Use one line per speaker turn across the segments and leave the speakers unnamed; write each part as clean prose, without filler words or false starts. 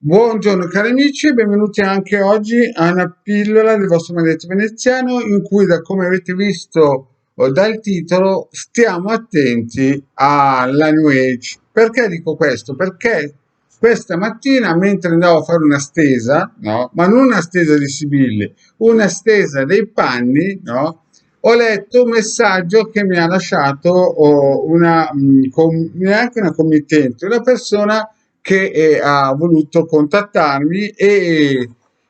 Buongiorno cari amici e benvenuti anche oggi a una pillola del vostro maledetto veneziano in cui, da come avete visto dal titolo, stiamo attenti alla New Age. Perché dico questo? Perché questa mattina, mentre andavo a fare una stesa, no? Ma non una stesa di Sibille, una stesa dei panni, no? Ho letto un messaggio che mi ha lasciato neanche una committente, una persona che ha voluto contattarmi e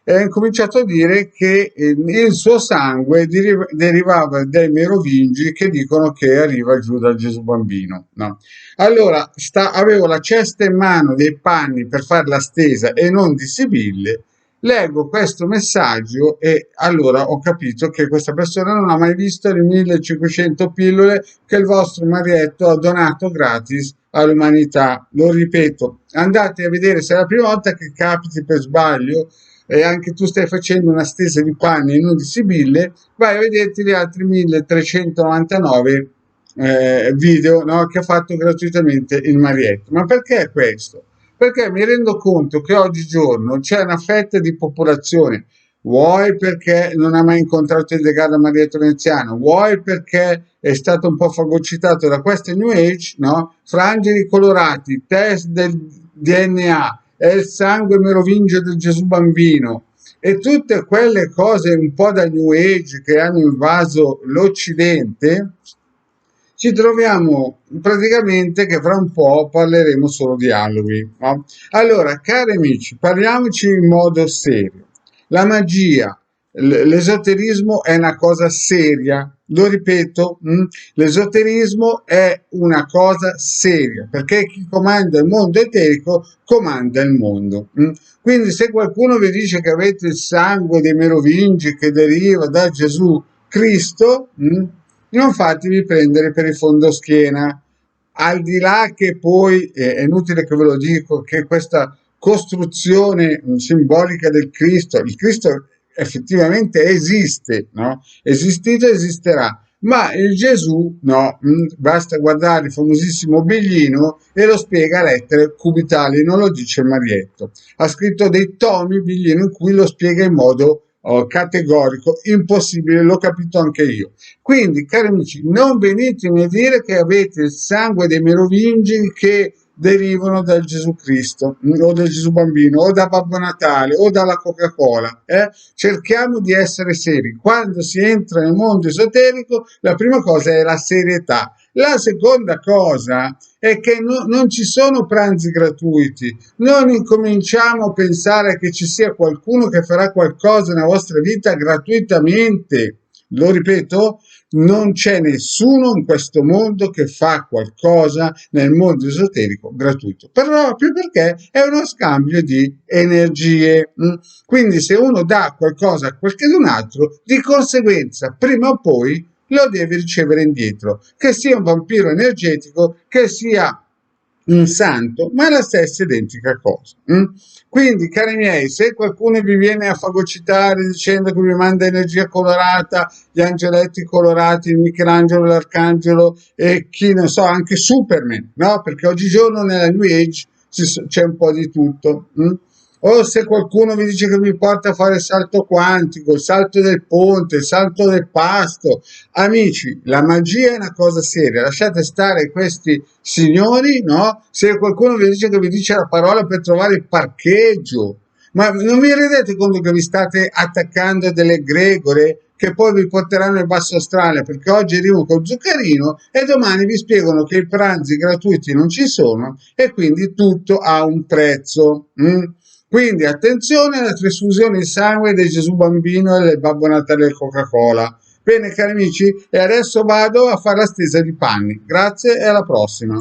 ha incominciato a dire che il suo sangue derivava dai merovingi che dicono che arriva giù dal Gesù bambino. No? Allora, avevo la cesta in mano dei panni per fare la stesa e non di Sibille. Leggo questo messaggio e allora ho capito che questa persona non ha mai visto le 1500 pillole che il vostro Marietto ha donato gratis all'umanità. Lo ripeto, andate a vedere se è la prima volta che capiti per sbaglio e anche tu stai facendo una stesa di panni e non di Sibille, vai a vederti gli altri 1399 video, no, che ha fatto gratuitamente il Marietto. Ma perché questo? Perché mi rendo conto che oggigiorno c'è una fetta di popolazione, vuoi perché non ha mai incontrato il legale Marietto veneziano, vuoi perché è stato un po' fagocitato da queste New Age, no? Frangeli colorati, test del DNA, è il sangue merovingio del Gesù bambino e tutte quelle cose un po' da New Age che hanno invaso l'Occidente, ci troviamo praticamente che fra un po' parleremo solo di Halloween. No? Allora, cari amici, parliamoci in modo serio. La magia, l'esoterismo è una cosa seria. Lo ripeto, l'esoterismo è una cosa seria, perché chi comanda il mondo eterico comanda il mondo. Quindi se qualcuno vi dice che avete il sangue dei merovingi che deriva da Gesù Cristo, non fatevi prendere per il fondoschiena. Al di là che poi, è inutile che ve lo dico, che questa costruzione simbolica del Cristo, il Cristo effettivamente esiste, no? Esistito, esisterà. Ma il Gesù, no, basta guardare il famosissimo Biglino e lo spiega a lettere cubitali, non lo dice Marietto. Ha scritto dei tomi Biglino in cui lo spiega in modo categorico, impossibile, l'ho capito anche io. Quindi, cari amici, non venitemi a dire che avete il sangue dei merovingi che derivano dal Gesù Cristo o dal Gesù bambino o da Babbo Natale o dalla Coca-Cola. Cerchiamo di essere seri. Quando si entra nel mondo esoterico, la prima cosa è la serietà. La seconda cosa è che non ci sono pranzi gratuiti. Non incominciamo a pensare che ci sia qualcuno che farà qualcosa nella vostra vita gratuitamente. Lo ripeto, non c'è nessuno in questo mondo che fa qualcosa nel mondo esoterico gratuito, proprio perché è uno scambio di energie. Quindi se uno dà qualcosa a qualcun altro, di conseguenza prima o poi lo deve ricevere indietro, che sia un vampiro energetico, che sia un santo, ma è la stessa identica cosa. Quindi, cari miei, se qualcuno vi viene a fagocitare dicendo che vi manda energia colorata, gli angeletti colorati, il Michelangelo, l'arcangelo e chi ne so, anche Superman, no? Perché oggigiorno nella New Age c'è un po' di tutto. O se qualcuno vi dice che vi porta a fare il salto quantico, il salto del ponte, il salto del pasto, amici, la magia è una cosa seria, lasciate stare questi signori, no? Se qualcuno vi dice che vi dice la parola per trovare il parcheggio, ma non vi rendete conto che vi state attaccando a delle egregore che poi vi porteranno il basso astrale, perché oggi arrivo con zuccherino e domani vi spiegano che i pranzi gratuiti non ci sono e quindi tutto ha un prezzo. Quindi attenzione alla trasfusione di sangue del Gesù bambino e del Babbo Natale del Coca-Cola. Bene cari amici, e adesso vado a fare la stesa di panni. Grazie e alla prossima.